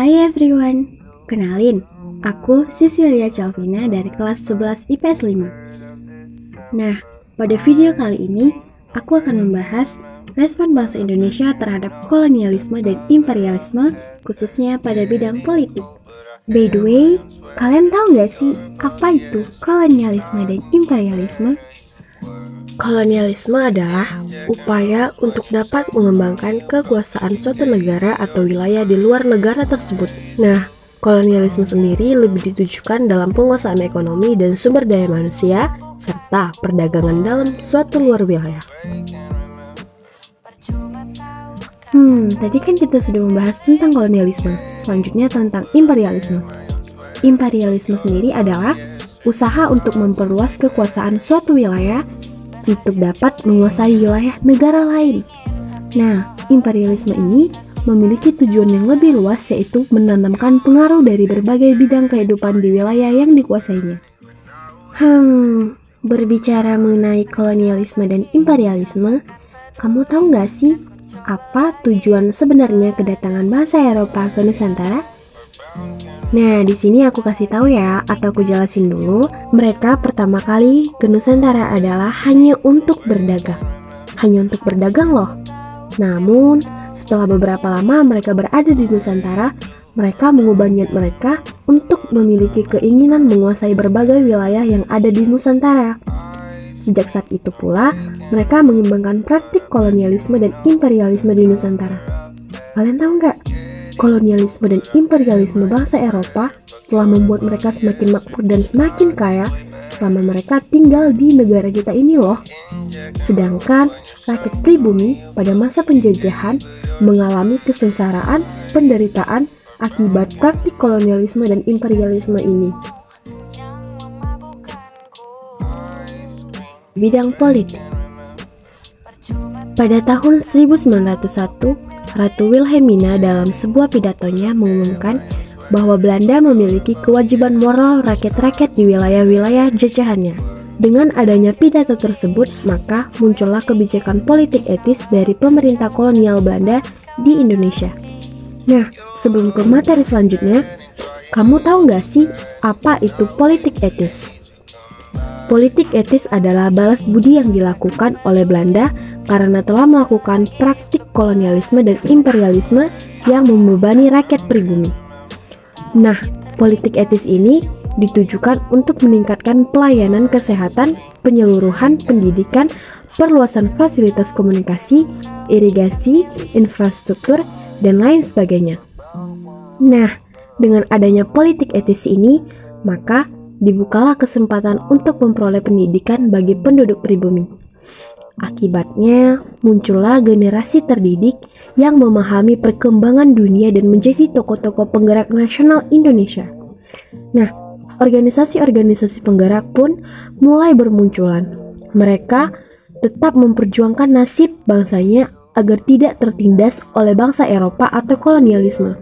Hai everyone, kenalin, aku Cecilia Calvina dari kelas 11 IPS 5. Nah, pada video kali ini, aku akan membahas respon bangsa Indonesia terhadap kolonialisme dan imperialisme, khususnya pada bidang politik. By the way, kalian tahu nggak sih apa itu kolonialisme dan imperialisme? Kolonialisme adalah upaya untuk dapat mengembangkan kekuasaan suatu negara atau wilayah di luar negara tersebut. Nah, kolonialisme sendiri lebih ditujukan dalam penguasaan ekonomi dan sumber daya manusia, serta perdagangan dalam suatu luar wilayah. Tadi kan kita sudah membahas tentang kolonialisme, selanjutnya tentang imperialisme. Imperialisme sendiri adalah usaha untuk memperluas kekuasaan suatu wilayah untuk dapat menguasai wilayah negara lain. Nah, imperialisme ini memiliki tujuan yang lebih luas, yaitu menanamkan pengaruh dari berbagai bidang kehidupan di wilayah yang dikuasainya. Berbicara mengenai kolonialisme dan imperialisme, kamu tahu nggak sih apa tujuan sebenarnya kedatangan bangsa Eropa ke Nusantara? Nah, di sini aku kasih tahu ya, atau aku jelasin dulu. Mereka pertama kali ke Nusantara adalah hanya untuk berdagang. Hanya untuk berdagang loh. Namun, setelah beberapa lama mereka berada di Nusantara, mereka mengubah niat mereka untuk memiliki keinginan menguasai berbagai wilayah yang ada di Nusantara. Sejak saat itu pula, mereka mengembangkan praktik kolonialisme dan imperialisme di Nusantara. Kalian tahu nggak? Kolonialisme dan imperialisme bangsa Eropa telah membuat mereka semakin makmur dan semakin kaya selama mereka tinggal di negara kita ini loh. Sedangkan rakyat pribumi pada masa penjajahan mengalami kesengsaraan, penderitaan akibat praktik kolonialisme dan imperialisme ini. Bidang politik. Pada tahun 1901, Ratu Wilhelmina dalam sebuah pidatonya mengumumkan bahwa Belanda memiliki kewajiban moral rakyat-rakyat di wilayah-wilayah jajahannya. Dengan adanya pidato tersebut, maka muncullah kebijakan politik etis dari pemerintah kolonial Belanda di Indonesia. Nah, sebelum ke materi selanjutnya, kamu tahu nggak sih apa itu politik etis? Politik etis adalah balas budi yang dilakukan oleh Belanda karena telah melakukan praktik kolonialisme dan imperialisme yang membebani rakyat pribumi. Nah, politik etis ini ditujukan untuk meningkatkan pelayanan kesehatan, penyeluruhan pendidikan, perluasan fasilitas komunikasi, irigasi, infrastruktur, dan lain sebagainya. Nah, dengan adanya politik etis ini, maka dibukalah kesempatan untuk memperoleh pendidikan bagi penduduk pribumi. Akibatnya, muncullah generasi terdidik yang memahami perkembangan dunia dan menjadi tokoh-tokoh penggerak nasional Indonesia. Nah, organisasi-organisasi penggerak pun mulai bermunculan. Mereka tetap memperjuangkan nasib bangsanya agar tidak tertindas oleh bangsa Eropa atau kolonialisme.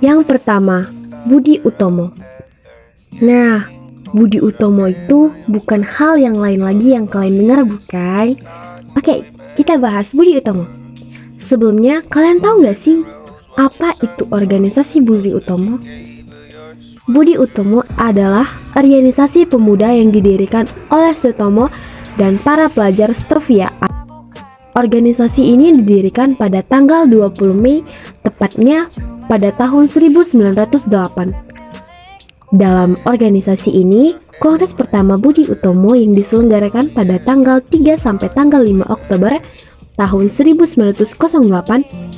Yang pertama, Budi Utomo. Nah, Budi Utomo itu bukan hal yang lain lagi yang kalian dengar, bukan? Oke, kita bahas Budi Utomo. Sebelumnya, kalian tahu nggak sih apa itu organisasi Budi Utomo? Budi Utomo adalah organisasi pemuda yang didirikan oleh Sutomo dan para pelajar Setovia. Organisasi ini didirikan pada tanggal 20 Mei, tepatnya pada tahun 1908. Dalam organisasi ini, Kongres pertama Budi Utomo yang diselenggarakan pada tanggal 3 sampai tanggal 5 Oktober tahun 1908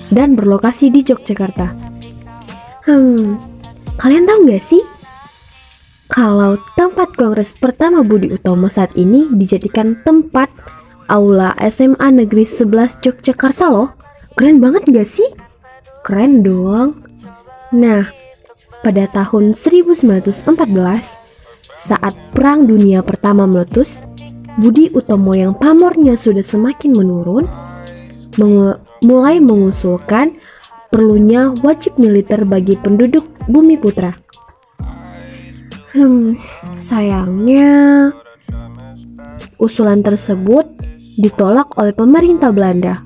dan berlokasi di Yogyakarta. Kalian tahu nggak sih kalau tempat Kongres pertama Budi Utomo saat ini dijadikan tempat Aula SMA Negeri 11 Yogyakarta loh. Keren banget nggak sih? Keren dong. Nah, pada tahun 1914, saat Perang Dunia Pertama meletus, Budi Utomo yang pamornya sudah semakin menurun, mulai mengusulkan perlunya wajib militer bagi penduduk Bumi Putra. Sayangnya, usulan tersebut ditolak oleh pemerintah Belanda.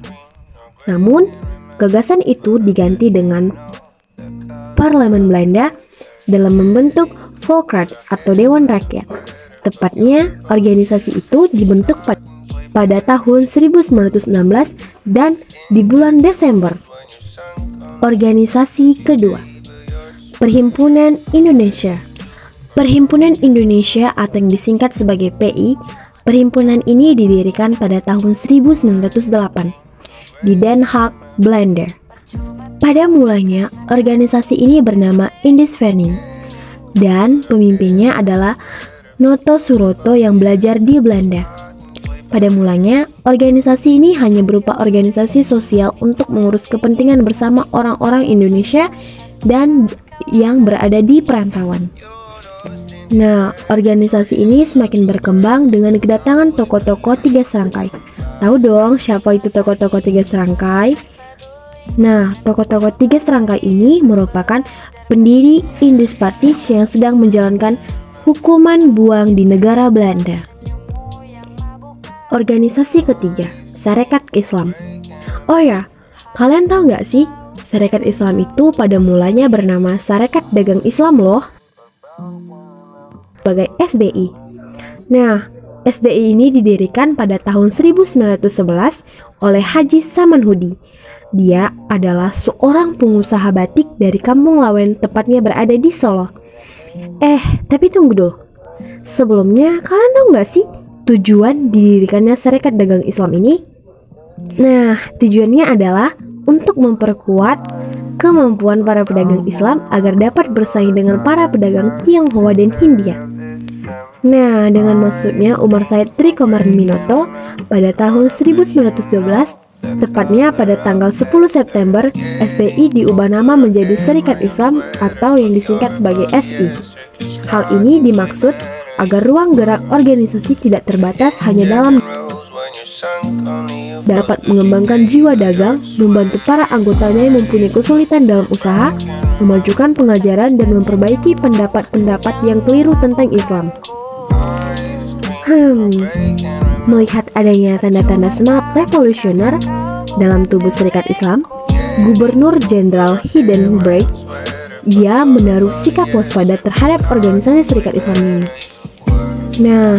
Namun, gagasan itu diganti dengan Parlemen Belanda dalam membentuk Volksraad atau Dewan Rakyat. Tepatnya, organisasi itu dibentuk pada tahun 1916 dan di bulan Desember. Organisasi kedua, Perhimpunan Indonesia. Perhimpunan Indonesia atau yang disingkat sebagai PI, perhimpunan ini didirikan pada tahun 1908 di Den Haag, Belanda. Pada mulanya, organisasi ini bernama Indisvening dan pemimpinnya adalah Noto Suroto yang belajar di Belanda. Pada mulanya, organisasi ini hanya berupa organisasi sosial untuk mengurus kepentingan bersama orang-orang Indonesia dan yang berada di perantauan. Nah, organisasi ini semakin berkembang dengan kedatangan tokoh-tokoh tiga serangkai. Tahu dong siapa itu tokoh-tokoh tiga serangkai? Nah, tokoh-tokoh tiga serangkai ini merupakan pendiri Indispartis yang sedang menjalankan hukuman buang di negara Belanda. Organisasi ketiga, Sarekat Islam. Oh ya, kalian tahu nggak sih, Sarekat Islam itu pada mulanya bernama Sarekat Dagang Islam loh, sebagai SDI. Nah, SDI ini didirikan pada tahun 1911 oleh Haji Samanhudi. Dia adalah seorang pengusaha batik dari Kampung Lawen, tepatnya berada di Solo. Tapi tunggu dulu. Sebelumnya, kalian tahu nggak sih tujuan didirikannya Sarekat Dagang Islam ini? Nah, tujuannya adalah untuk memperkuat kemampuan para pedagang Islam agar dapat bersaing dengan para pedagang Tionghoa dan Hindia. Nah, dengan masuknya Umar Said Trikomarminoto pada tahun 1912, tepatnya pada tanggal 10 September, SDI diubah nama menjadi Serikat Islam atau yang disingkat sebagai SI. Hal ini dimaksud agar ruang gerak organisasi tidak terbatas hanya dalam dapat mengembangkan jiwa dagang, membantu para anggotanya yang mempunyai kesulitan dalam usaha, memajukan pengajaran dan memperbaiki pendapat-pendapat yang keliru tentang Islam. Melihat adanya tanda-tanda semangat revolusioner dalam tubuh Serikat Islam, Gubernur Jenderal Hindenburg, ia menaruh sikap waspada terhadap organisasi Serikat Islam ini. Nah,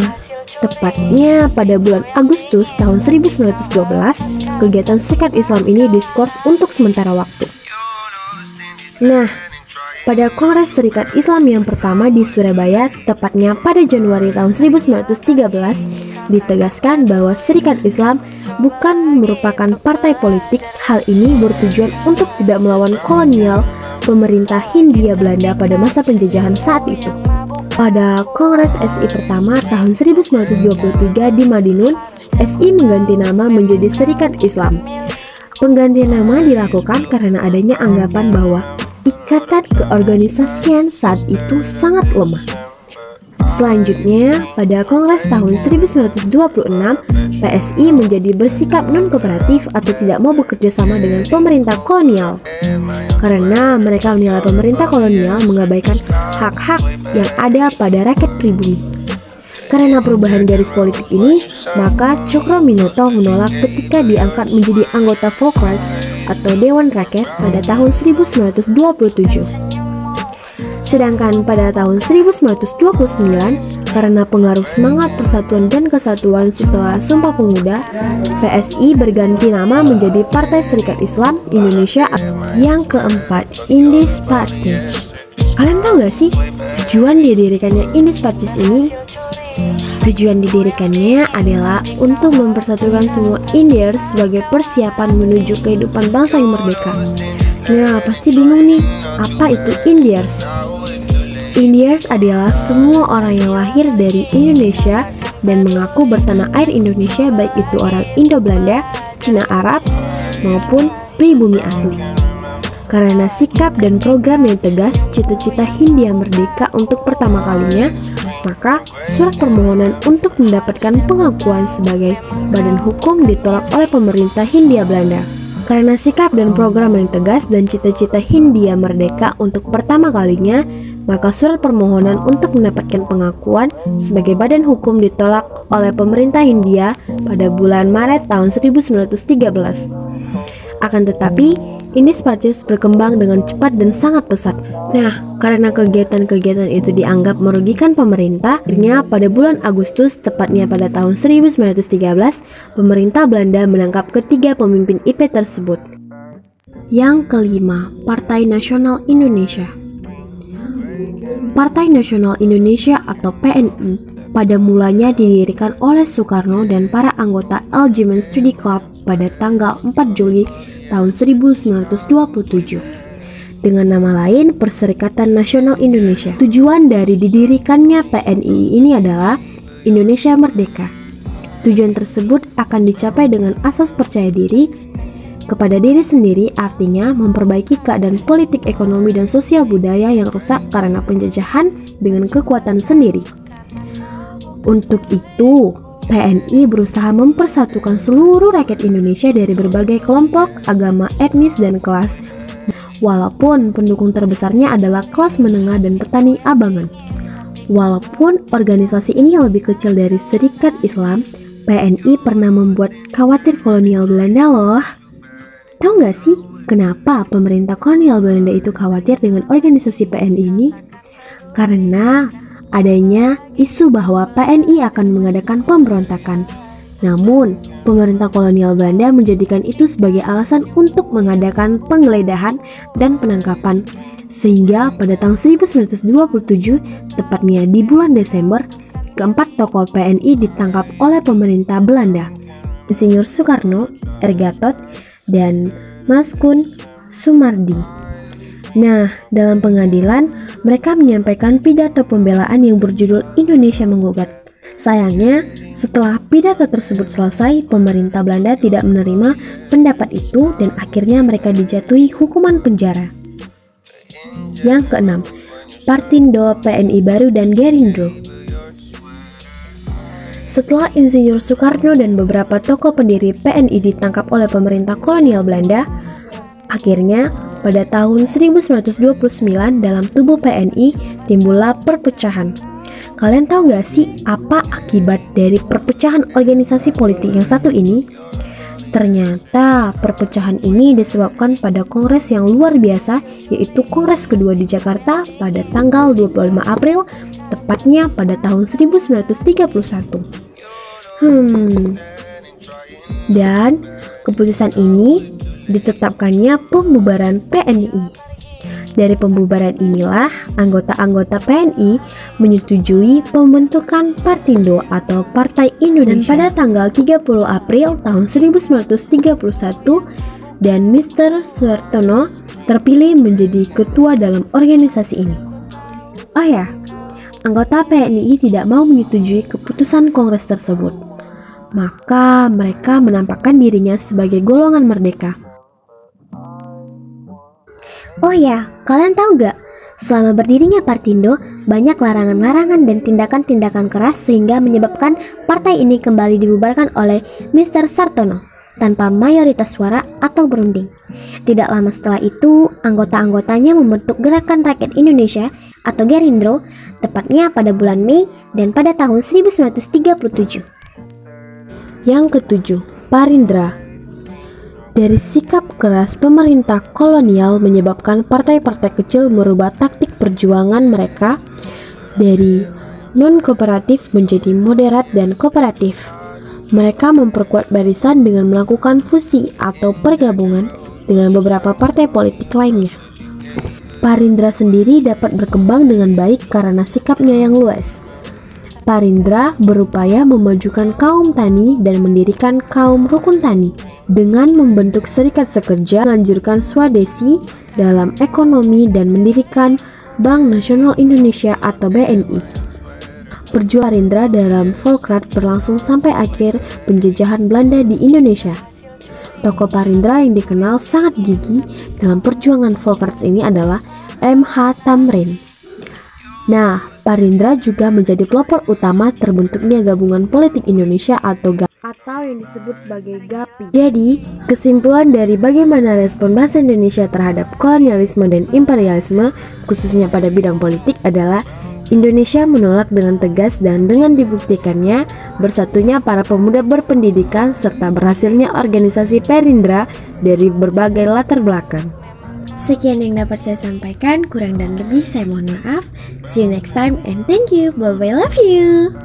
tepatnya pada bulan Agustus tahun 1912, kegiatan Serikat Islam ini diskors untuk sementara waktu. Nah, pada Kongres Serikat Islam yang pertama di Surabaya, tepatnya pada Januari tahun 1913, ditegaskan bahwa Serikat Islam bukan merupakan partai politik. Hal ini bertujuan untuk tidak melawan kolonial pemerintah Hindia Belanda pada masa penjajahan saat itu. Pada Kongres SI pertama tahun 1923 di Madiun, SI mengganti nama menjadi Serikat Islam. Penggantian nama dilakukan karena adanya anggapan bahwa ikatan keorganisasian saat itu sangat lemah. Selanjutnya, pada Kongres tahun 1926, PSI menjadi bersikap non-kooperatif atau tidak mau bekerja sama dengan pemerintah kolonial. Karena mereka menilai pemerintah kolonial mengabaikan hak-hak yang ada pada rakyat pribumi. Karena perubahan garis politik ini, maka Cokroaminoto menolak ketika diangkat menjadi anggota Volksraad atau Dewan Rakyat pada tahun 1927. Sedangkan pada tahun 1929, karena pengaruh semangat persatuan dan kesatuan setelah Sumpah Pemuda, PSI berganti nama menjadi Partai Serikat Islam Indonesia yang keempat, Indispartis. Kalian tahu gak sih tujuan didirikannya Indispartis ini? Tujuan didirikannya adalah untuk mempersatukan semua Indiers sebagai persiapan menuju kehidupan bangsa yang merdeka. Nah, pasti bingung nih, apa itu Indiers? Indiers adalah semua orang yang lahir dari Indonesia dan mengaku bertanah air Indonesia, baik itu orang Indo-Belanda, Cina Arab, maupun pribumi asli. Karena sikap dan program yang tegas, cita-cita Hindia merdeka untuk pertama kalinya, maka surat permohonan untuk mendapatkan pengakuan sebagai badan hukum ditolak oleh pemerintah Hindia Belanda. Karena sikap dan program yang tegas dan cita-cita Hindia merdeka untuk pertama kalinya, maka surat permohonan untuk mendapatkan pengakuan sebagai badan hukum ditolak oleh pemerintah Hindia pada bulan Maret tahun 1913. Akan tetapi, Indies Purchase berkembang dengan cepat dan sangat pesat. Nah, karena kegiatan-kegiatan itu dianggap merugikan pemerintah, akhirnya pada bulan Agustus, tepatnya pada tahun 1913, pemerintah Belanda menangkap ketiga pemimpin IP tersebut. Yang kelima, Partai Nasional Indonesia. Partai Nasional Indonesia atau PNI pada mulanya didirikan oleh Soekarno dan para anggota Algemeen Study Club pada tanggal 4 Juli tahun 1927 dengan nama lain Perserikatan Nasional Indonesia. Tujuan dari didirikannya PNI ini adalah Indonesia Merdeka. Tujuan tersebut akan dicapai dengan asas percaya diri kepada diri sendiri, artinya memperbaiki keadaan politik, ekonomi, dan sosial budaya yang rusak karena penjajahan dengan kekuatan sendiri. Untuk itu, PNI berusaha mempersatukan seluruh rakyat Indonesia dari berbagai kelompok, agama, etnis, dan kelas. Walaupun pendukung terbesarnya adalah kelas menengah dan petani abangan. Walaupun organisasi ini lebih kecil dari Serikat Islam, PNI pernah membuat khawatir kolonial Belanda loh. Tahu nggak sih kenapa pemerintah kolonial Belanda itu khawatir dengan organisasi PNI ini? Karena adanya isu bahwa PNI akan mengadakan pemberontakan. Namun, pemerintah kolonial Belanda menjadikan itu sebagai alasan untuk mengadakan penggeledahan dan penangkapan. Sehingga pada tahun 1927, tepatnya di bulan Desember, keempat tokoh PNI ditangkap oleh pemerintah Belanda. Insinyur Soekarno, R. Gatot, dan Maskun Sumardi. Nah, dalam pengadilan, mereka menyampaikan pidato pembelaan yang berjudul Indonesia Menggugat. Sayangnya, setelah pidato tersebut selesai, pemerintah Belanda tidak menerima pendapat itu dan akhirnya mereka dijatuhi hukuman penjara. Yang keenam, Partindo, PNI Baru, dan Gerindra. Setelah Insinyur Soekarno dan beberapa tokoh pendiri PNI ditangkap oleh pemerintah kolonial Belanda, akhirnya pada tahun 1929 dalam tubuh PNI timbullah perpecahan. Kalian tahu gak sih apa akibat dari perpecahan organisasi politik yang satu ini? Ternyata perpecahan ini disebabkan pada kongres yang luar biasa, yaitu Kongres kedua di Jakarta pada tanggal 25 April, tepatnya pada tahun 1931. Dan keputusan ini ditetapkannya pembubaran PNI. Dari pembubaran inilah anggota-anggota PNI menyetujui pembentukan Partindo atau Partai Indonesia. Dan pada tanggal 30 April tahun 1931 dan Mr. Suhartono terpilih menjadi ketua dalam organisasi ini. Oh ya, anggota PNI tidak mau menyetujui keputusan kongres tersebut. Maka mereka menampakkan dirinya sebagai golongan merdeka. Oh ya, kalian tahu gak? Selama berdirinya Partindo, banyak larangan-larangan dan tindakan-tindakan keras sehingga menyebabkan partai ini kembali dibubarkan oleh Mr. Sartono tanpa mayoritas suara atau berunding. Tidak lama setelah itu, anggota-anggotanya membentuk Gerakan Rakyat Indonesia atau Gerindra, tepatnya pada bulan Mei dan pada tahun 1937. Yang ketujuh, Parindra. Dari sikap keras pemerintah kolonial menyebabkan partai-partai kecil merubah taktik perjuangan mereka dari non-kooperatif menjadi moderat dan kooperatif. Mereka memperkuat barisan dengan melakukan fusi atau pergabungan dengan beberapa partai politik lainnya. Parindra sendiri dapat berkembang dengan baik karena sikapnya yang luas. Parindra berupaya memajukan kaum tani dan mendirikan kaum rukun tani dengan membentuk serikat sekerja, melanjutkan swadesi dalam ekonomi dan mendirikan Bank Nasional Indonesia atau BNI. Perjuangan Parindra dalam Volkrat berlangsung sampai akhir penjajahan Belanda di Indonesia. Tokoh Parindra yang dikenal sangat gigih dalam perjuangan Volkrat ini adalah M.H. Tamrin. Nah, Parindra juga menjadi pelopor utama terbentuknya Gabungan Politik Indonesia atau atau yang disebut sebagai GAPI. Jadi, kesimpulan dari bagaimana respon bangsa Indonesia terhadap kolonialisme dan imperialisme, khususnya pada bidang politik adalah Indonesia menolak dengan tegas dan dengan dibuktikannya bersatunya para pemuda berpendidikan serta berhasilnya organisasi Perindra dari berbagai latar belakang. Sekian yang dapat saya sampaikan, kurang dan lebih saya mohon maaf. See you next time and thank you. Bye bye, love you.